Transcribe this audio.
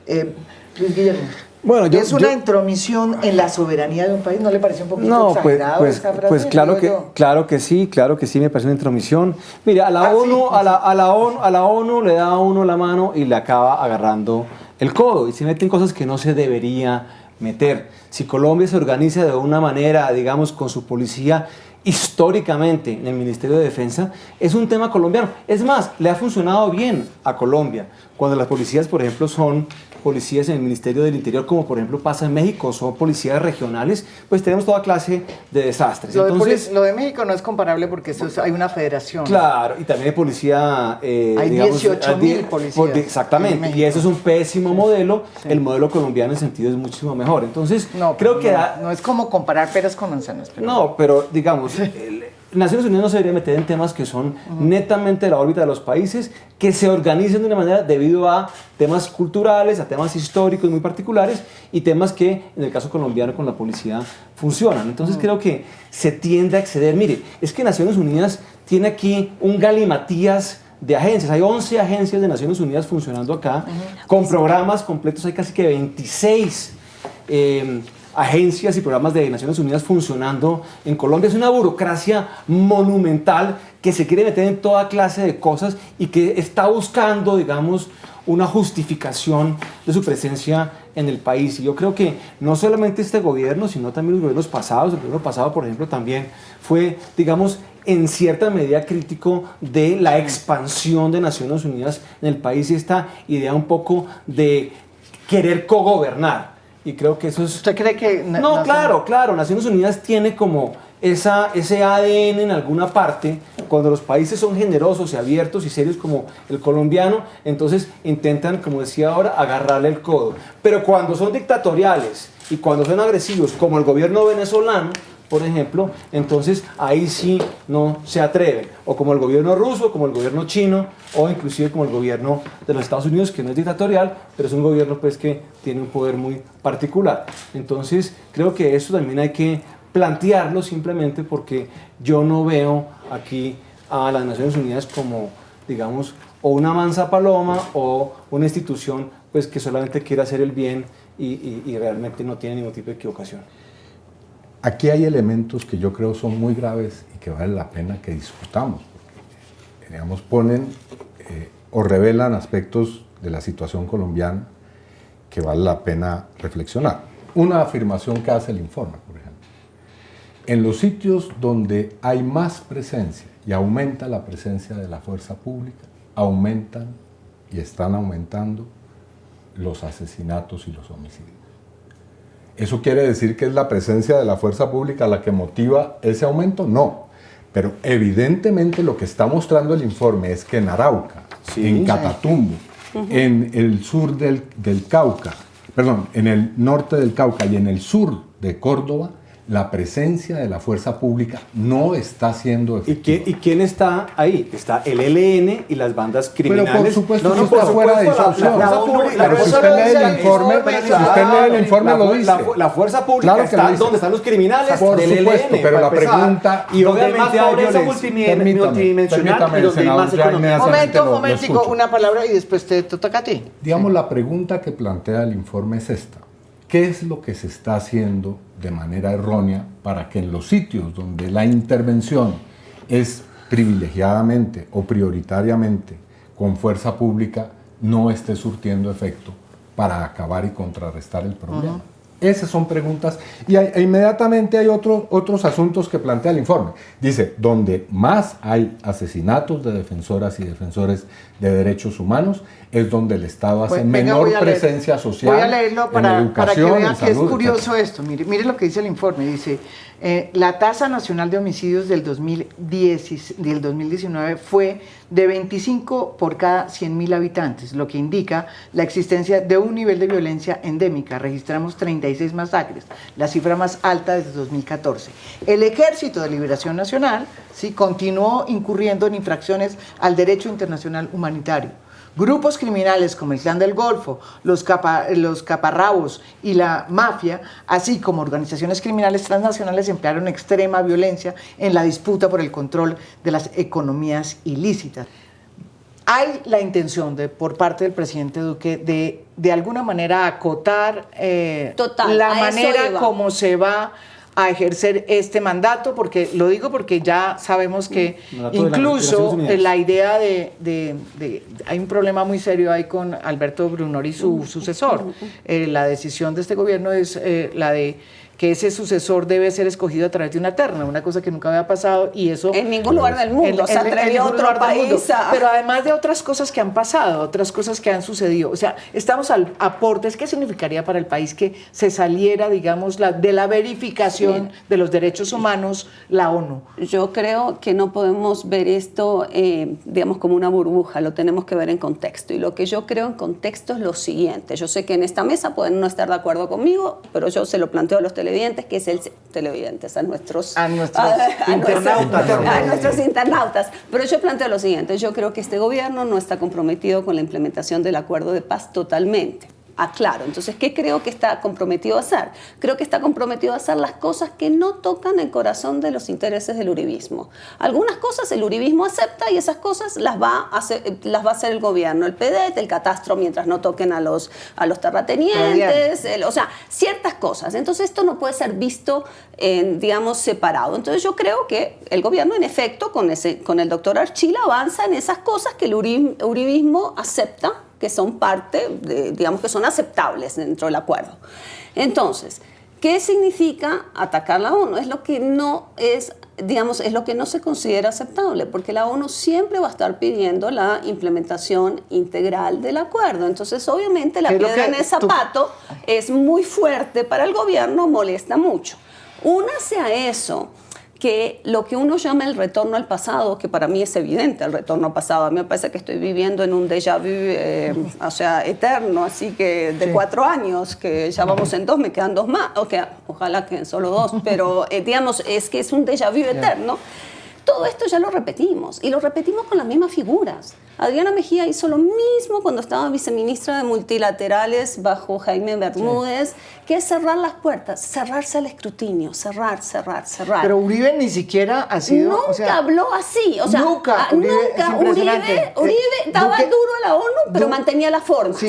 Luis Guillermo. Bueno, ¿Es una intromisión en la soberanía de un país? ¿No le parece un poquito exagerado esa frase? Pues claro que sí, me parece una intromisión. Mire, a la ONU le da a uno la mano y le acaba agarrando el codo y se mete en cosas que no se debería meter. Si Colombia se organiza de una manera, digamos, con su policía históricamente en el Ministerio de Defensa, es un tema colombiano. Es más, le ha funcionado bien a Colombia cuando las policías, por ejemplo, son policías en el Ministerio del Interior, como por ejemplo pasa en México, son policías regionales, pues tenemos toda clase de desastres. Entonces, lo de México no es comparable porque hay una federación. Claro, y también hay policía... hay 18.000 policías. Exactamente, y eso es un pésimo modelo. Sí. El modelo colombiano en sentido es muchísimo mejor. Entonces, creo que... No es como comparar peras con manzanas. Pero... No, pero digamos... Naciones Unidas no se debería meter en temas que son netamente de la órbita de los países, que se organicen de una manera debido a temas culturales, a temas históricos muy particulares y temas que en el caso colombiano con la policía funcionan. Entonces creo que se tiende a exceder. Mire, es que Naciones Unidas tiene aquí un galimatías de agencias. Hay 11 agencias de Naciones Unidas funcionando acá, con programas completos. Hay casi que 26 agencias y programas de Naciones Unidas funcionando en Colombia. Es una burocracia monumental que se quiere meter en toda clase de cosas y que está buscando, digamos, una justificación de su presencia en el país. Y yo creo que no solamente este gobierno, sino también los gobiernos pasados. El gobierno pasado, por ejemplo, también fue, digamos, en cierta medida crítico de la expansión de Naciones Unidas en el país y esta idea un poco de querer cogobernar. Y creo que eso es... ¿Usted cree que...? No, claro. Naciones Unidas tiene como ese ADN en alguna parte. Cuando los países son generosos y abiertos y serios como el colombiano, entonces intentan, como decía ahora, agarrarle el codo. Pero cuando son dictatoriales y cuando son agresivos, como el gobierno venezolano, por ejemplo, entonces ahí sí no se atreven. O como el gobierno ruso, como el gobierno chino, o inclusive como el gobierno de los Estados Unidos, que no es dictatorial, pero es un gobierno pues que tiene un poder muy particular. Entonces creo que eso también hay que plantearlo simplemente porque yo no veo aquí a las Naciones Unidas como, digamos, o una mansa paloma o una institución pues que solamente quiere hacer el bien y realmente no tiene ningún tipo de equivocación. Aquí hay elementos que yo creo son muy graves y que vale la pena que discutamos. Porque, digamos, ponen o revelan aspectos de la situación colombiana que vale la pena reflexionar. Una afirmación que hace el informe, por ejemplo. En los sitios donde hay más presencia y aumenta la presencia de la fuerza pública, aumentan y están aumentando los asesinatos y los homicidios. ¿Eso quiere decir que es la presencia de la fuerza pública la que motiva ese aumento? No, pero evidentemente lo que está mostrando el informe es que en Arauca, en Catatumbo, en el sur del Cauca, perdón, en el norte del Cauca y en el sur de Córdoba, la presencia de la fuerza pública no está siendo efectiva. ¿Y quién está ahí? Está el ELN y las bandas criminales. Pero por supuesto no está fuera de discusión. Pero si usted lee el informe, lo dice. La fuerza pública está donde están los criminales del ELN. Pero la pregunta... Y obviamente hay violencia multidimensional y donde hay más economía. Momentico, una palabra y después te toca a ti. Digamos, la pregunta que plantea el informe es esta. ¿Qué es lo que se está haciendo de manera errónea para que en los sitios donde la intervención es privilegiadamente o prioritariamente con fuerza pública no esté surtiendo efecto para acabar y contrarrestar el problema? Esas son preguntas y inmediatamente hay otros asuntos que plantea el informe. Dice, donde más hay asesinatos de defensoras y defensores de derechos humanos es donde el Estado hace menor presencia social. Voy a leerlo para que vean que es curioso esto. Mire lo que dice el informe. Dice, la tasa nacional de homicidios del 2019 fue de 25 por cada 100.000 habitantes, lo que indica la existencia de un nivel de violencia endémica. Registramos 36 masacres, la cifra más alta desde 2014. El Ejército de Liberación Nacional continuó incurriendo en infracciones al derecho internacional humanitario. Grupos criminales como el Clan del Golfo, los Caparrabos y la mafia, así como organizaciones criminales transnacionales, emplearon extrema violencia en la disputa por el control de las economías ilícitas. hay la intención por parte del presidente Duque de alguna manera acotar Total, la a eso manera iba. como se va a ejercer este mandato, porque lo digo porque ya sabemos que Mandato de las incluso Naciones Unidas. la idea hay un problema muy serio ahí con Alberto Brunori, su sucesor. La decisión de este gobierno es la de que ese sucesor debe ser escogido a través de una terna, una cosa que nunca había pasado, y eso En ningún lugar del mundo se atrevió ningún otro lugar del mundo. país a... Pero además de otras cosas que han pasado, otras cosas que han sucedido, o sea, estamos al aportes. ¿Qué significaría para el país que se saliera, digamos, de la verificación de los derechos humanos la ONU? Yo creo que no podemos ver esto, digamos, como una burbuja, lo tenemos que ver en contexto. Y lo que yo creo en contexto es lo siguiente. Yo sé que en esta mesa pueden no estar de acuerdo conmigo, pero yo se lo planteo a los televidentes, que es televidentes, a nuestros internautas. Pero yo planteo lo siguiente. Yo creo que este gobierno no está comprometido con la implementación del acuerdo de paz totalmente. Aclaro. Entonces, ¿qué creo que está comprometido a hacer? Creo que está comprometido a hacer las cosas que no tocan el corazón de los intereses del uribismo. Algunas cosas el uribismo acepta y esas cosas las va a hacer el gobierno, el PEDET, el catastro, mientras no toquen a los terratenientes, o sea, ciertas cosas. Entonces, esto no puede ser visto, digamos, separado. Entonces, yo creo que el gobierno, en efecto, con el doctor Archila, avanza en esas cosas que el uribismo acepta, que son parte, digamos que son aceptables dentro del acuerdo. Entonces, ¿qué significa atacar la ONU? Es lo que no es, digamos, es lo que no se considera aceptable, porque la ONU siempre va a estar pidiendo la implementación integral del acuerdo. Entonces, obviamente, la piedra en el zapato es muy fuerte para el gobierno, molesta mucho. Únase a eso que lo que uno llama el retorno al pasado, que para mí es evidente el retorno al pasado, a mí me parece que estoy viviendo en un déjà vu, o sea, eterno, así que de 4 años, que ya vamos en 2, me quedan 2 más, ojalá queden solo 2, pero digamos, es que es un déjà vu eterno. Todo esto ya lo repetimos, y lo repetimos con las mismas figuras. Adriana Mejía hizo lo mismo cuando estaba viceministra de multilaterales bajo Jaime Bermúdez, que es cerrar las puertas, cerrarse al escrutinio, cerrar. Pero Uribe ni siquiera ha sido... Nunca habló así, o sea, nunca. Uribe Uribe daba Duque, duro a la ONU, pero mantenía las formas. Sí,